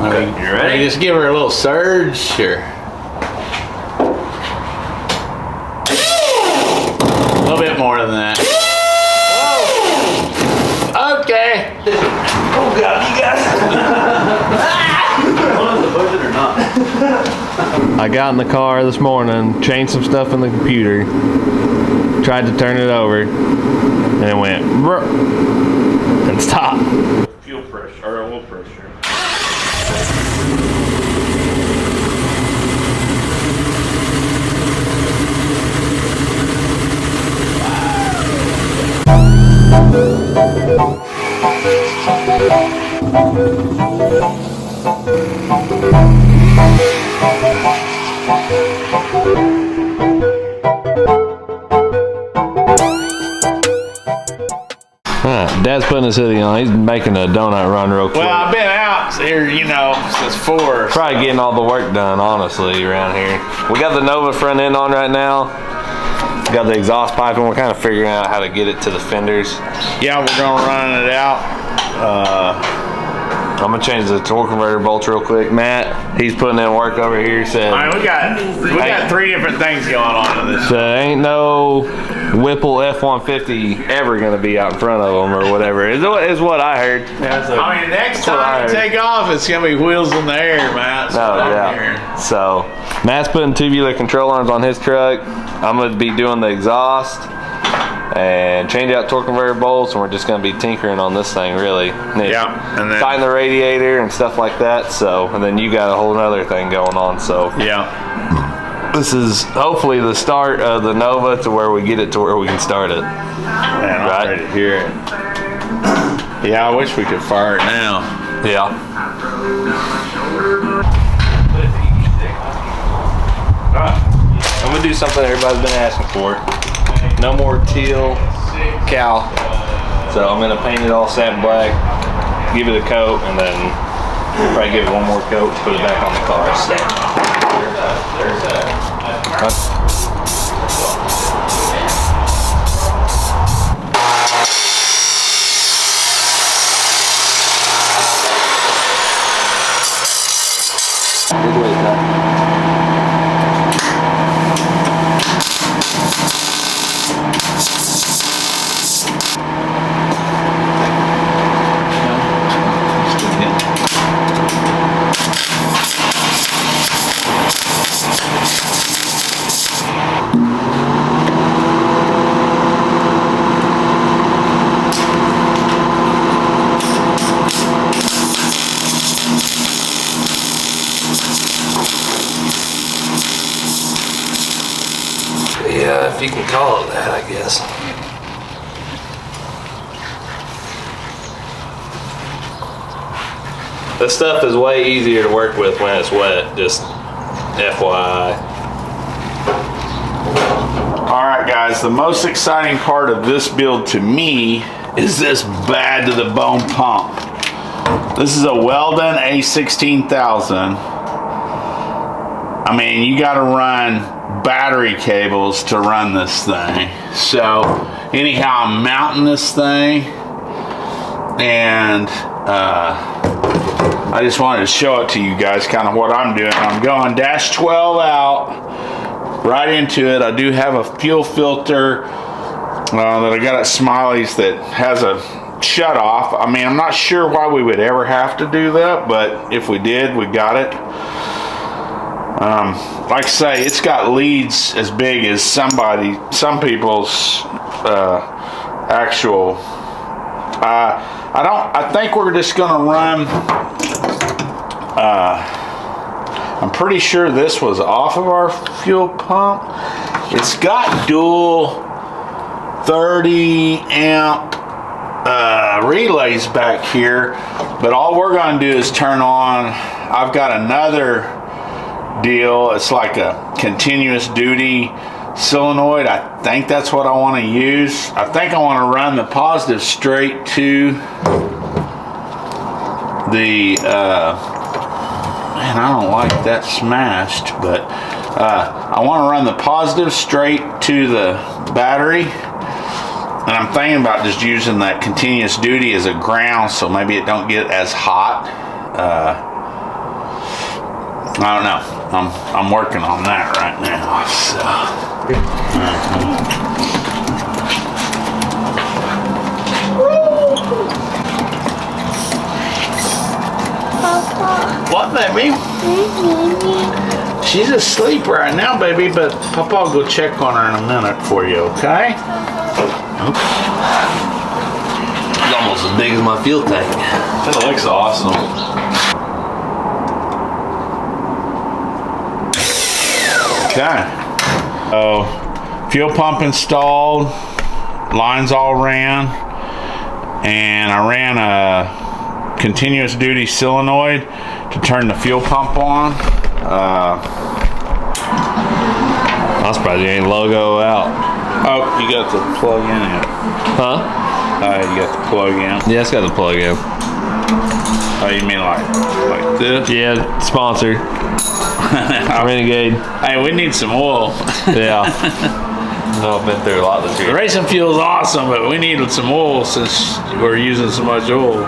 Okay, you ready? Just give her a little surge, sure. A little bit more than that. Whoa. Okay. Oh God, you got it. Or not. I got in the car this morning, changed some stuff in the computer, tried to turn it over, and it went and stopped. Fuel pressure or oil pressure. Dad's putting his hoodie on. He's making a donut run real quick. Well, I've been out here, you know, since 4. Probably getting all the work done, honestly, around here. We got the Nova front end on right now. Got the exhaust pipe, and we're kind of figuring out how to get it to the fenders. Yeah, we're gonna run it out. I'm gonna change the torque converter bolts real quick. Matt, he's putting in work over here. Said, I mean, we got 3 different things going on in this. so ain't no Whipple F-150 ever gonna be out in front of them or whatever. Is what I heard. I mean, next time you take off, it's gonna be wheels in the air, Matt. No, yeah. So Matt's putting tubular control arms on his truck. I'm gonna be doing the exhaust and change out torque converter bolts, and we're just going to be tinkering on this thing, really. Yeah, and then tighten the radiator and stuff like that. So, and then you got a whole other thing going on. So, yeah, this is hopefully the start of the Nova to where we get it to where we can start it. Man, I'm ready to hear it. Yeah, I wish we could fire it now. Yeah. I'm gonna do something everybody's been asking for. No more teal cow. So I'm gonna paint it all satin black, give it a coat, and then probably give it one more coat, put it back on the car. So. Yeah, if you can call it that, I guess. This stuff is way easier to work with when it's wet, just FYI. All right, guys, the most exciting part of this build to me is this bad to the bone pump. This is a Weldon A16000. I mean, you got to run battery cables to run this thing. So anyhow, I'm mounting this thing, and I just wanted to show it to you guys, kind of what I'm doing. I'm going -12 out right into it. I do have a fuel filter that I got at Smiley's that has a shut off. I mean, I'm not sure why we would ever have to do that, but if we did, we got it. Like I say, it's got leads as big as some people's actual. I think we're just gonna run. I'm pretty sure this was off of our fuel pump. It's got dual 30 amp relays back here, but all we're gonna do is turn on. I've got another deal. It's like a continuous duty solenoid. I think that's what I want to use. I think I want to run the positive straight to the man, I don't like that smashed, but I want to run the positive straight to the battery, and I'm thinking about just using that continuous duty as a ground, so maybe it don't get as hot. I don't know. I'm working on that right now. So. What, baby? She's asleep right now, baby, but Papa will go check on her in a minute for you, okay? It's almost as big as my FuelTech. That looks awesome. Okay. So, fuel pump installed, lines all ran, and I ran a continuous duty solenoid to turn the fuel pump on. I'm surprised you ain't logo out. Oh, you got the plug in it. Huh? You got the plug in. Yeah, it's got the plug in. Oh, you mean like this? Yeah, sponsor. Renegade. Hey, we need some oil. Yeah. No, I've been through a lot this The year. racing fuel is awesome, but we needed some oil since we're using so much oil.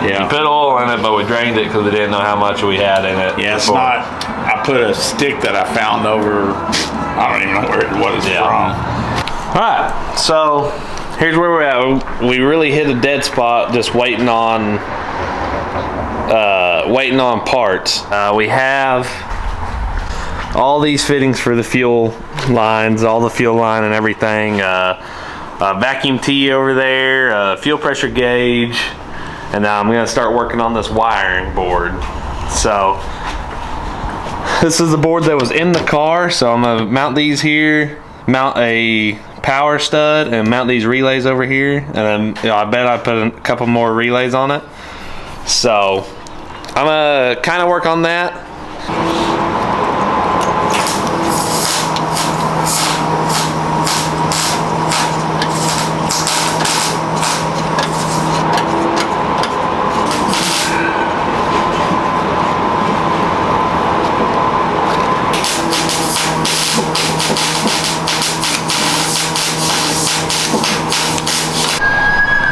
Yeah. Put oil in it, but we drained it because we didn't know how much we had in it. Yeah, it's before. not. I put a stick that I found over. I don't even know what it's from. All right, so here's where we're at. We really hit a dead spot, just waiting on parts. We have all these fittings for the fuel lines, all the fuel line and everything. Vacuum tee over there, fuel pressure gauge, and now I'm gonna start working on this wiring board. So this is the board that was in the car, so I'm gonna mount these here, mount a power stud, and mount these relays over here, and then I bet I put a couple more relays on it. So I'm gonna kind of work on that.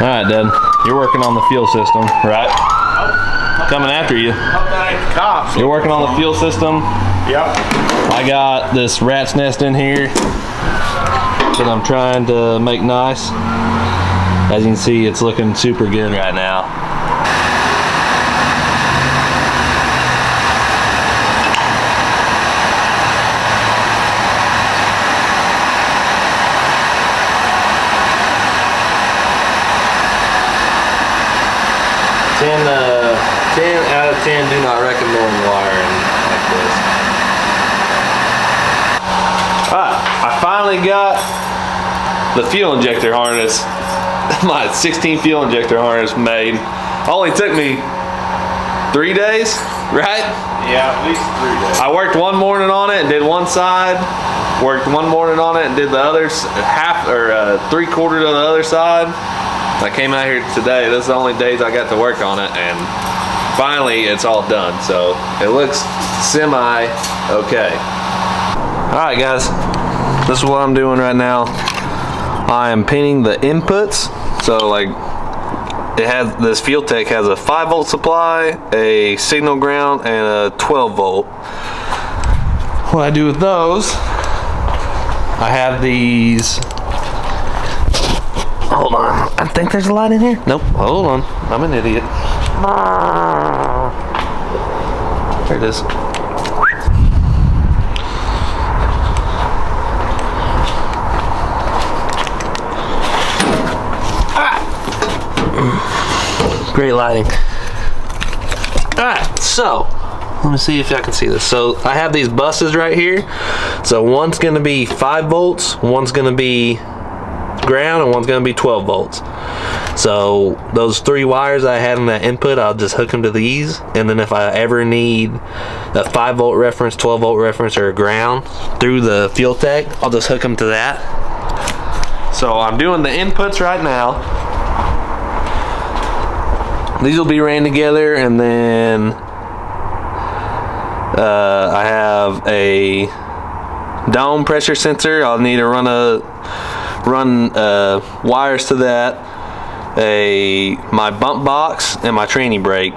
All right, Dad, you're working on the fuel system, right? Coming after you. Cops. You're working on the fuel system. Yep. I got this rat's nest in here that I'm trying to make nice. As you can see, it's looking super good right now. Ten out of 10 do not recommend wiring like this. Alright, I finally got the fuel injector harness, my 16 fuel injector harness made. Only took me 3 days, right? Yeah, at least 3 days. I worked one morning on it and did one side, worked one morning on it and did the other half or 3/4 of the other side. I came out here today. This is the only days I got to work on it, and finally it's all done. So it looks semi okay. All right, guys, this is what I'm doing right now. I am pinning the inputs. So like, it has this FuelTech has a 5-volt supply, a signal ground, and a 12-volt. What I do with those, I have these. Hold on, I think there's a light in here. Nope, hold on, I'm an idiot. There it is. Great lighting. Alright, so let me see if I can see this. So I have these buses right here. So one's gonna be 5 volts, one's gonna be ground, and one's gonna be 12 volts. So those 3 wires I had in that input, I'll just hook them to these, and then if I ever need a 5-volt reference, 12-volt reference, or a ground through the FuelTech, I'll just hook them to that. So I'm doing the inputs right now. These will be ran together, and then I have a dome pressure sensor. I'll need to run wires to that, my bump box, and my tranny brake.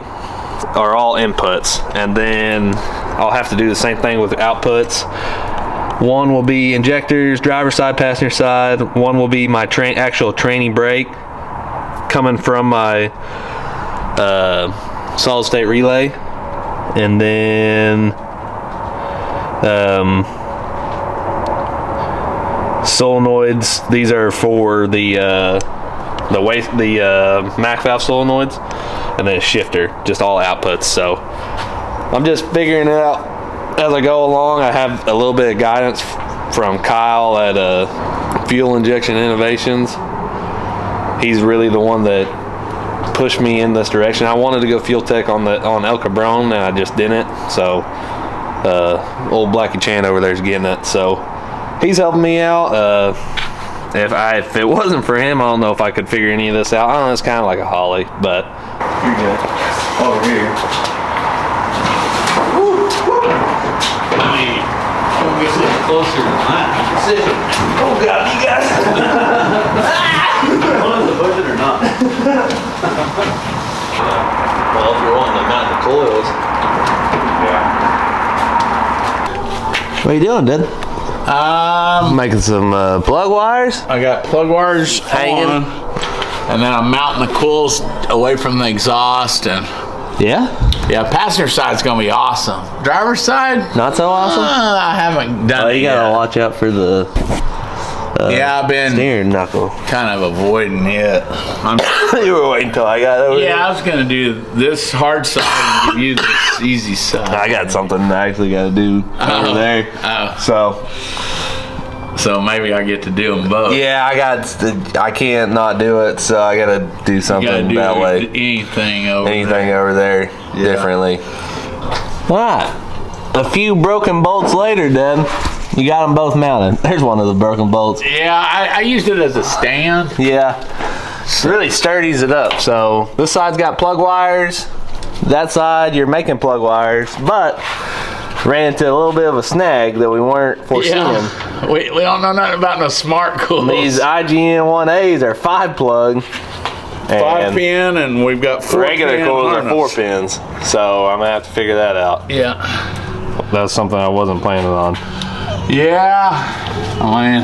are all inputs, and then I'll have to do the same thing with outputs. One will be injectors, driver side, passenger side. One will be my actual training brake coming from my solid state relay, and then solenoids. These are for the Mac valve solenoids, and then a shifter, just all outputs. So I'm just figuring it out as I go along. I have a little bit of guidance from Kyle at Fuel Injection Innovations. He's really the one that pushed me in this direction. I wanted to go FuelTech on El Cabron, and I just didn't. So old Blackie Chan over there is getting it. So he's helping me out. If it wasn't for him, I don't know if I could figure any of this out. I don't know, it's kind of like a Holly, but you're good. Over here. Get a little closer than that. Oh God, you guys! Want to push it or not? Well, if you're wanting to mount the coils. Yeah. What are you doing, dude? Making some plug wires. I got plug wires hanging, on, and then I'm mounting the coils away from the exhaust. And yeah, passenger side's gonna be awesome. Driver's side, not so awesome. I haven't done. Oh, it you gotta yet. watch out for the yeah, I've been steering knuckle. kind of avoiding it. You were waiting till I got over. Yeah, I was gonna do this hard side and give you this easy side. I got something I actually got to do over there. So maybe I get to do them both. Yeah, I can't not do it, so I got to do You something gotta do that way. anything over There differently. All right. A few broken bolts later, Dad. You got them both mounted. There's one of the broken bolts. Yeah, I used it as a stand. Yeah. Really sturdies it up. So this side's got plug wires. That side, you're making plug wires, but ran into a little bit of a snag that we weren't foreseeing. Yeah. We don't know nothing about no smart coils. These IGN 1As are 5-plug. 5-pin, and we've got 4 regular pin coils harness. are 4 pins. So I'm gonna have to figure that out. Yeah. That's something I wasn't planning on. Yeah. I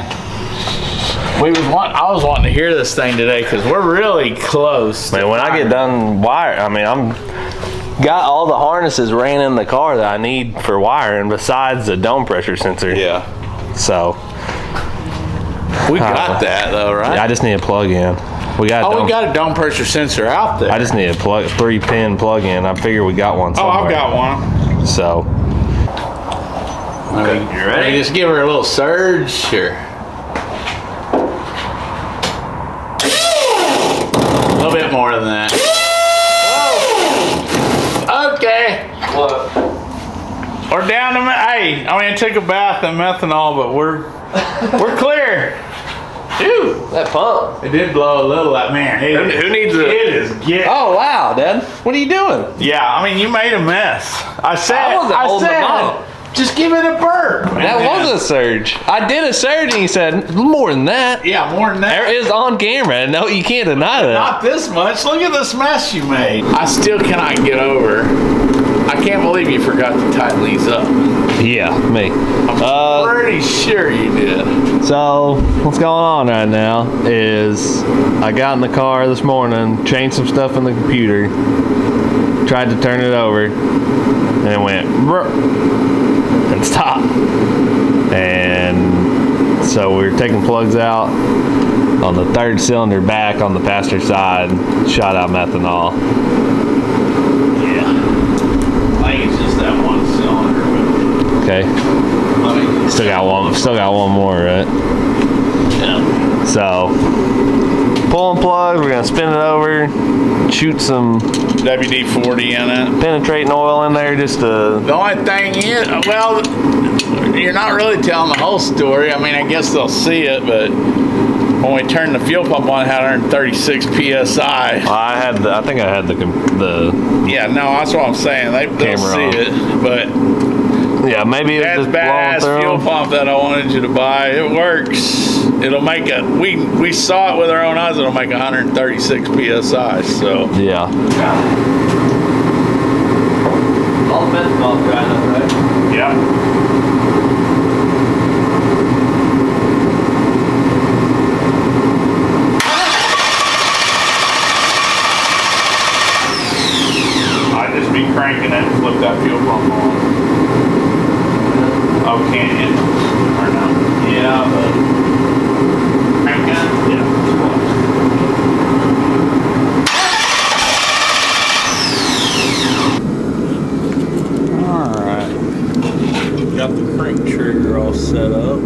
was wanting to hear this thing today because we're really close. Man, when I get done wire, I'm got all the harnesses ran in the car that I need for wiring besides the dome pressure sensor. Yeah. So We got that though, right? I just need a plug-in. We got. We got a dome pressure sensor out there. I just need a 3-pin plug-in. I figure we got one somewhere. I've got one. So. Okay, you ready? Just give her a little surge, sure. A little bit more than that. Whoa. Okay. What? We're down to hey. I mean, I took a bath in methanol, but we're clear. Dude, That pump. it did blow a little. That man. Who needs a? It is getting. Oh wow, Dad. What are you doing? Yeah, I mean, you made a mess. I wasn't holding them on. just give it a burp. That was a surge. I did a surge, and he said more than that. Yeah, more than that. There is on camera. No, you can't deny that. Not this much. Look at this mess you made. I still cannot get over. I can't believe you forgot to tighten these up. Yeah, me. I'm pretty sure you did. So what's going on right now is I got in the car this morning, changed some stuff in the computer, tried to turn it over, and it went and stopped. And so we were taking plugs out on the 3rd cylinder back on the passenger side, shot out methanol. Yeah. I think it's just that one cylinder. Okay. Still got one more, right? Yeah. So pulling plug, we're gonna spin it over, shoot some WD-40 in it. penetrating oil in there just to. The only thing is, well, you're not really telling the whole story. I mean, I guess they'll see it, but when we turned the fuel pump on, it had 136 psi. I think I had the Yeah, no, that's what I'm saying. They'll Camera see on. it, but yeah, maybe it that was just blowing badass through fuel 'em. pump that I wanted you to buy, it works. It'll make a. We saw it with our own eyes. It'll make 136 psi. So Yeah. to be cranking it and flip that fuel pump on. Oh, can you? Or no? Yeah, but Crank it? yeah. Alright. Got the crank trigger all set up.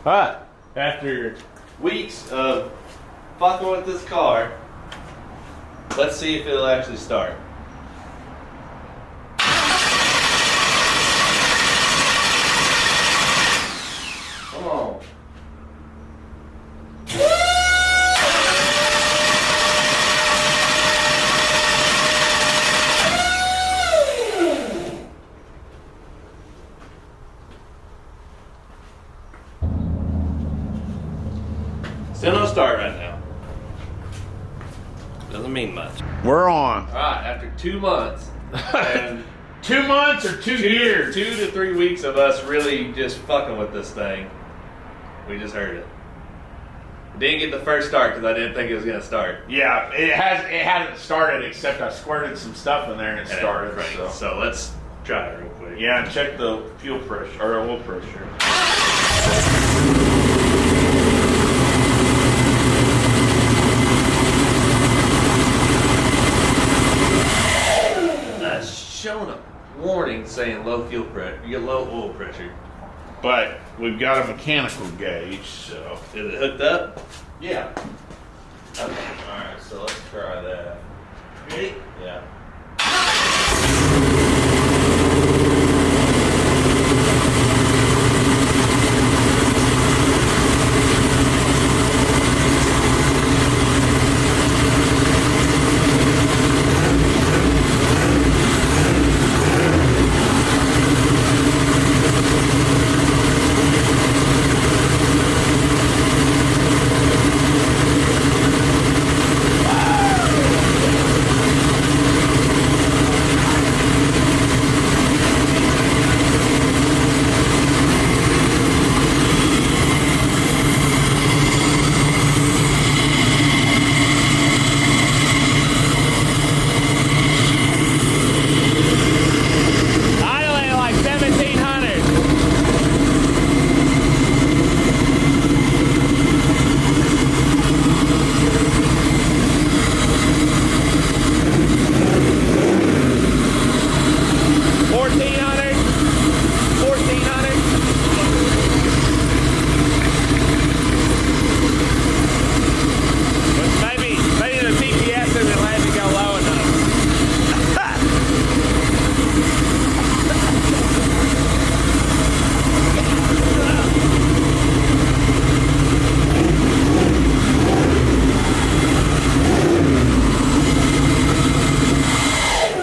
Alright, after weeks of fucking with this car, let's see if it'll actually start. Come on. Still no start right now. Doesn't mean much. We're on. Alright, after 2 months, and 2 months or 2 years? 2 to 3 weeks of us really just fucking with this thing, we just heard it. Didn't get the first start because I didn't think it was gonna start. Yeah, it hasn't started except I squirted some stuff in there and it started. So let's try it real quick. Yeah, and check the fuel pressure or oil pressure. That's showing a warning saying low fuel pressure. You get low oil pressure. But we've got a mechanical gauge, so. Is it hooked up? Yeah. Okay. Alright, so let's try that. Ready? Yeah.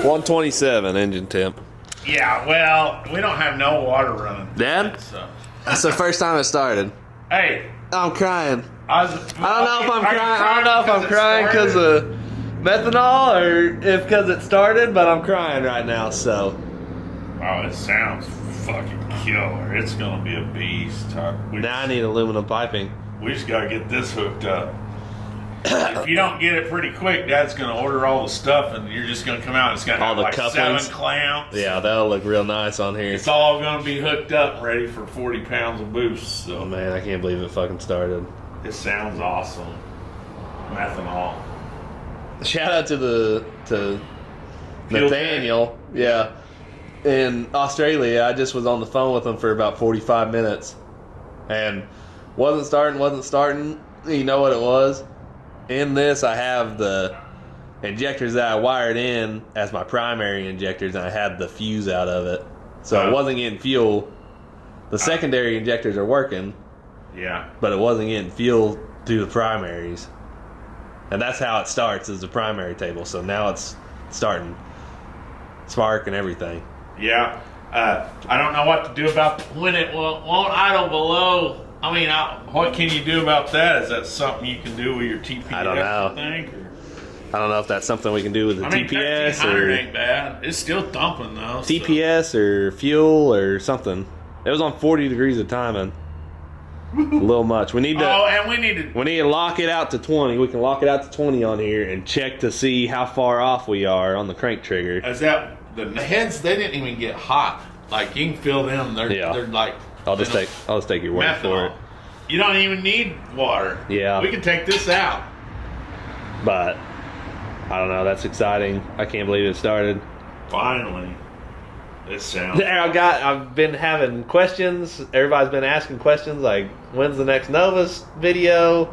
.127 engine temp. Yeah, well, we don't have no water running. Dad? So. That's the first time it started. Hey. I'm crying. I don't know if I'm crying. I don't know if I'm crying because of methanol or if because it started, but I'm crying right now. So. Oh, it sounds fucking killer. It's gonna be a beast. Now I need aluminum piping. We just gotta get this hooked up. If you don't get it pretty quick, Dad's gonna order all the stuff, and you're just gonna come out. And it's gonna all have the like couplings. 7 clamps. Yeah, that'll look real nice on here. It's all gonna be hooked up, and ready for 40 pounds of boost. So. Oh man, I can't believe it fucking started. It sounds awesome. Methanol. Shout out to Nathaniel. Yeah. In Australia, I just was on the phone with him for about 45 minutes. And wasn't starting. You know what it was? In this, I have the injectors that I wired in as my primary injectors, and I had the fuse out of it. So it wasn't getting fuel. The secondary injectors are working. Yeah. But it wasn't getting fuel to the primaries. And that's how it starts, is the primary table. So now it's starting. Spark and everything. Yeah. I don't know what to do about when it won't idle below. I mean, what can you do about that? Is that something you can do with your TPS? I don't know. You think, or? I don't know if that's something we can do with the TPS 1300 or ain't bad. It's still thumping though. TPS or fuel or something. It was on 40 degrees of timing. A little much. We need to. Oh, and we need to lock it out to 20. We can lock it out to 20 on here and check to see how far off we are on the crank trigger. Is that the heads? They didn't even get hot. Like you can feel them. They're like. I'll just take your word for it. You don't even need water. Yeah. We can take this out. But I don't know. That's exciting. I can't believe it started. Finally. It sounds. I've been having questions. Everybody's been asking questions like, when's the next Nova's video?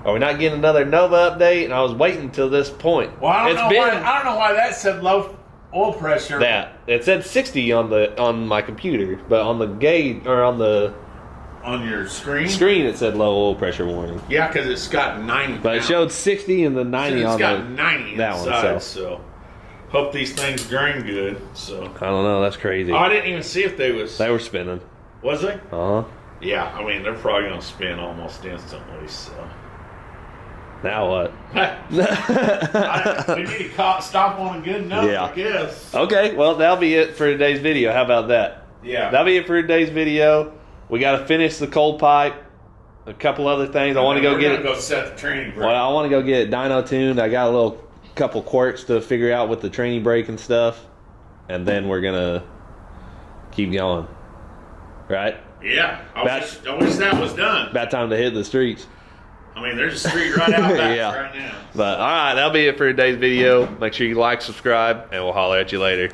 Are we not getting another Nova update? And I was waiting until this point. Well, I don't know why that said low oil pressure. That it said 60 on my computer, but on the gauge or on your screen it said low oil pressure warning. Yeah, because it's got 90. But it showed 60 and the 90 on it's got 90 that inside, one. So hope these things drain good. So I don't know. That's crazy. Oh, I didn't even see if they were spinning. Was they? Uh huh. Yeah, I mean they're probably gonna spin almost instantly. So now what? We need to stop on a good note. Yeah. I guess. Okay. Well, that'll be it for today's video. How about that? Yeah. That'll be it for today's video. We got to finish the cold pipe. A couple other things. I want to go set the training brake. Well, I want to go get it dyno tuned. I got a couple quirks to figure out with the training brake and stuff, and then we're gonna keep going. Right? Yeah. I wish that was done. About time to hit the streets. I mean, there's a street right out back Yeah. right now. But all right, that'll be it for today's video. Make sure you like, subscribe, and we'll holler at you later.